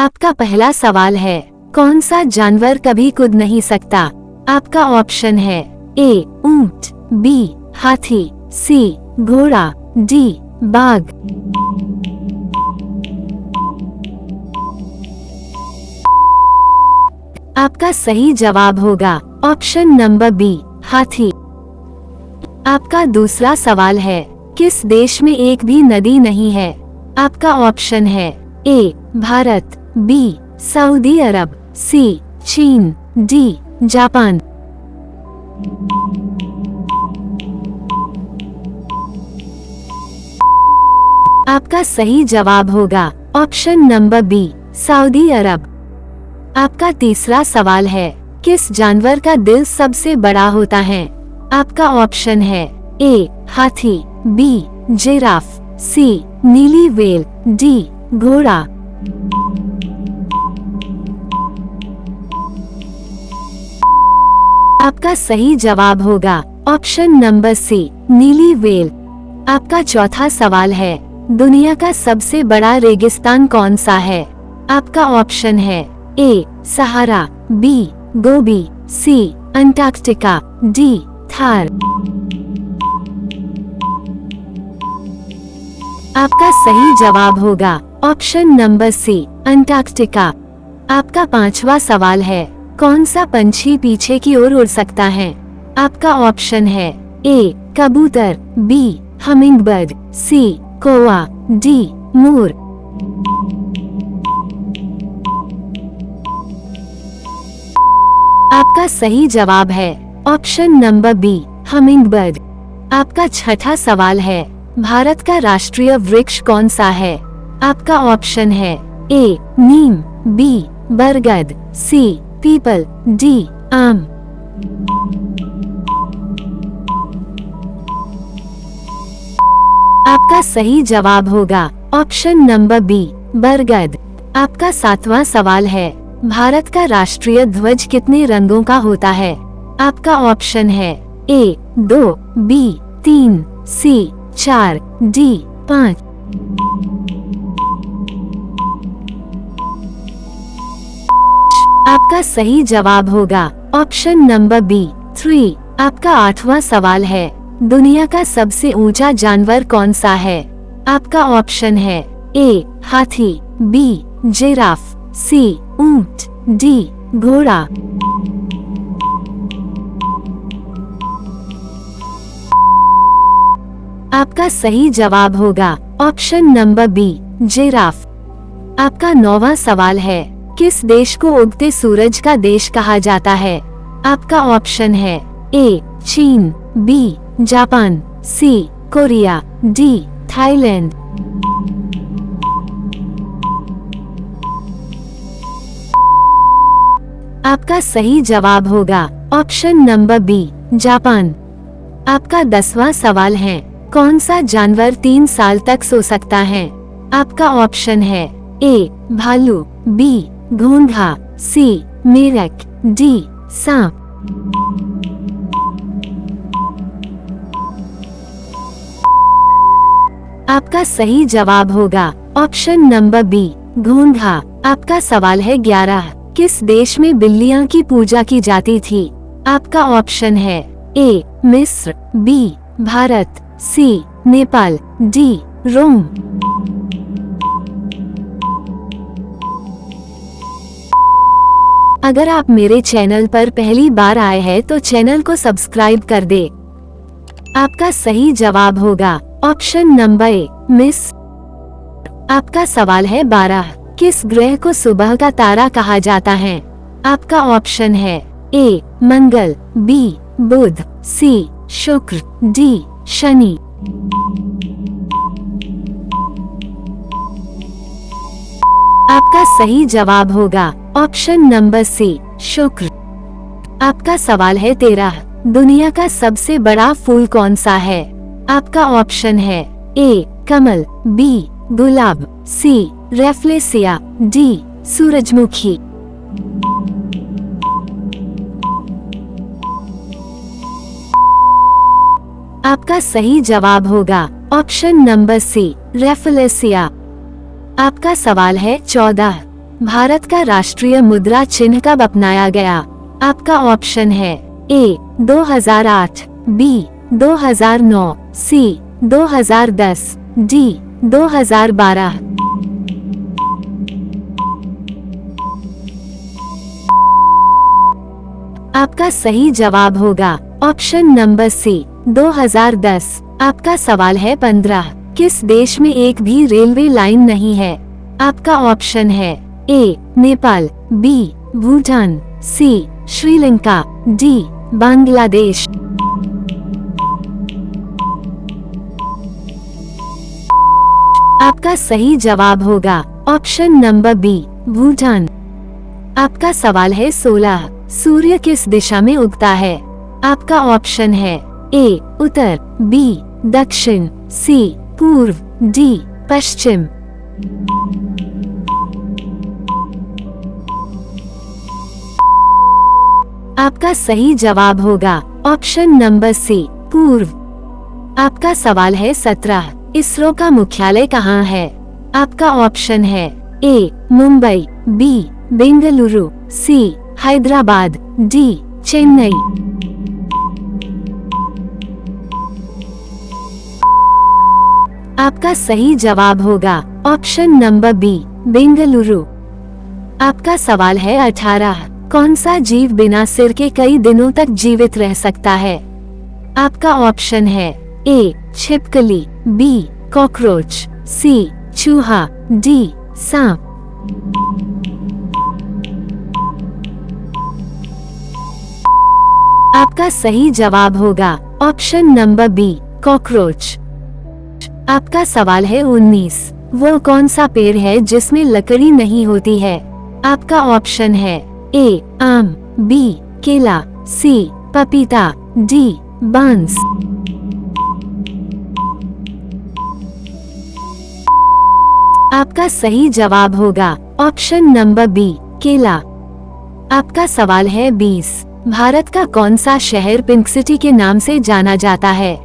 आपका पहला सवाल है, कौन सा जानवर कभी कूद नहीं सकता? आपका ऑप्शन है ए ऊंट, बी हाथी, सी घोड़ा, डी बाघ। आपका सही जवाब होगा ऑप्शन नंबर बी हाथी। आपका दूसरा सवाल है, किस देश में एक भी नदी नहीं है? आपका ऑप्शन है ए भारत, बी सऊदी अरब, सी चीन, डी जापान। आपका सही जवाब होगा ऑप्शन नंबर बी सऊदी अरब। आपका तीसरा सवाल है, किस जानवर का दिल सबसे बड़ा होता है? आपका ऑप्शन है ए हाथी, बी जिराफ, सी नीली व्हेल, डी घोड़ा। आपका सही जवाब होगा ऑप्शन नंबर सी नीली व्हेल। आपका चौथा सवाल है, दुनिया का सबसे बड़ा रेगिस्तान कौन सा है? आपका ऑप्शन है ए सहारा, बी गोबी, सी अंटार्कटिका, डी थार। आपका सही जवाब होगा ऑप्शन नंबर सी अंटार्कटिका। आपका पांचवा सवाल है, कौन सा पंछी पीछे की ओर उड़ सकता है? आपका ऑप्शन है ए कबूतर, बी हमिंगबर्ड, सी कौवा, डी मोर। आपका सही जवाब है ऑप्शन नंबर बी हमिंगबर्ड। आपका छठा सवाल है, भारत का राष्ट्रीय वृक्ष कौन सा है? आपका ऑप्शन है ए नीम, बी बरगद, सी पीपल, डी आम। आपका सही जवाब होगा ऑप्शन नंबर बी बरगद। आपका सातवां सवाल है, भारत का राष्ट्रीय ध्वज कितने रंगों का होता है? आपका ऑप्शन है ए 2, बी 3, सी 4, डी 5। आपका सही जवाब होगा ऑप्शन नंबर बी 3। आपका आठवां सवाल है, दुनिया का सबसे ऊंचा जानवर कौन सा है? आपका ऑप्शन है ए हाथी, बी जिराफ, सी ऊंट, डी घोड़ा। आपका सही जवाब होगा ऑप्शन नंबर बी जिराफ। आपका 9वां सवाल है, किस देश को उगते सूरज का देश कहा जाता है? आपका ऑप्शन है ए चीन, बी जापान, सी कोरिया, डी थाईलैंड। आपका सही जवाब होगा ऑप्शन नंबर बी जापान। आपका 10वां सवाल है, कौन सा जानवर 3 साल तक सो सकता है? आपका ऑप्शन है ए भालू, बी घोंघा, सी मेढक, डी सांप। आपका सही जवाब होगा ऑप्शन नंबर बी घोंघा। आपका सवाल है 11, किस देश में बिल्लियां की पूजा की जाती थी? आपका ऑप्शन है ए मिस्र, बी भारत, सी नेपाल, डी रोम। अगर आप मेरे चैनल पर पहली बार आए हैं तो चैनल को सब्सक्राइब कर दे। आपका सही जवाब होगा ऑप्शन नंबर ए मिस्र। आपका सवाल है 12, किस ग्रह को सुबह का तारा कहा जाता है? आपका ऑप्शन है ए मंगल, बी बुध, सी शुक्र, डी शनि। आपका सही जवाब होगा ऑप्शन नंबर सी शुक्र। आपका सवाल है 13, दुनिया का सबसे बड़ा फूल कौन सा है? आपका ऑप्शन है ए कमल, बी गुलाब, सी रेफ्लेसिया, डी सूरजमुखी। आपका सही जवाब होगा ऑप्शन नंबर सी रेफ्लेसिया। आपका सवाल है 14, भारत का राष्ट्रीय मुद्रा चिन्ह कब अपनाया गया? आपका ऑप्शन है ए 2008, बी 2009, सी 2010, डी 2012। आपका सही जवाब होगा ऑप्शन नंबर सी 2010। आपका सवाल है 15। किस देश में एक भी रेलवे लाइन नहीं है? आपका ऑप्शन है ए नेपाल, बी भूटान, सी श्रीलंका, डी बांग्लादेश। आपका सही जवाब होगा ऑप्शन नंबर बी भूटान। आपका सवाल है 16। सूर्य किस दिशा में उगता है? आपका ऑप्शन है ए उत्तर, बी दक्षिण, सी पूर्व, डी पश्चिम। आपका सही जवाब होगा ऑप्शन नंबर सी पूर्व। आपका सवाल है 17। इसरो का मुख्यालय कहाँ है? आपका ऑप्शन है ए मुंबई, बी बेंगलुरु, सी हैदराबाद, डी चेन्नई। आपका सही जवाब होगा ऑप्शन नंबर बी बेंगलुरु। आपका सवाल है 18। कौन सा जीव बिना सिर के कई दिनों तक जीवित रह सकता है? आपका ऑप्शन है ए छिपकली, बी कॉकरोच, सी चूहा, डी सांप। आपका सही जवाब होगा ऑप्शन नंबर बी कॉकरोच। आपका सवाल है 19। वो कौन सा पेड़ है जिसमें लकड़ी नहीं होती है? आपका ऑप्शन है ए आम, बी केला, सी पपीता, डी बांस। आपका सही जवाब होगा ऑप्शन नंबर बी केला। आपका सवाल है 20। भारत का कौन सा शहर पिंक सिटी के नाम से जाना जाता है?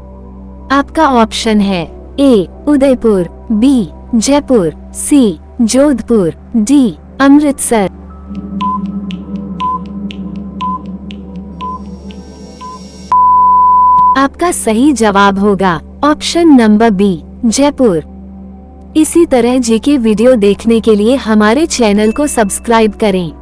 आपका ऑप्शन है ए उदयपुर, बी जयपुर, सी जोधपुर, डी अमृतसर। आपका सही जवाब होगा ऑप्शन नंबर बी जयपुर। इसी तरह जीके वीडियो देखने के लिए हमारे चैनल को सब्सक्राइब करें।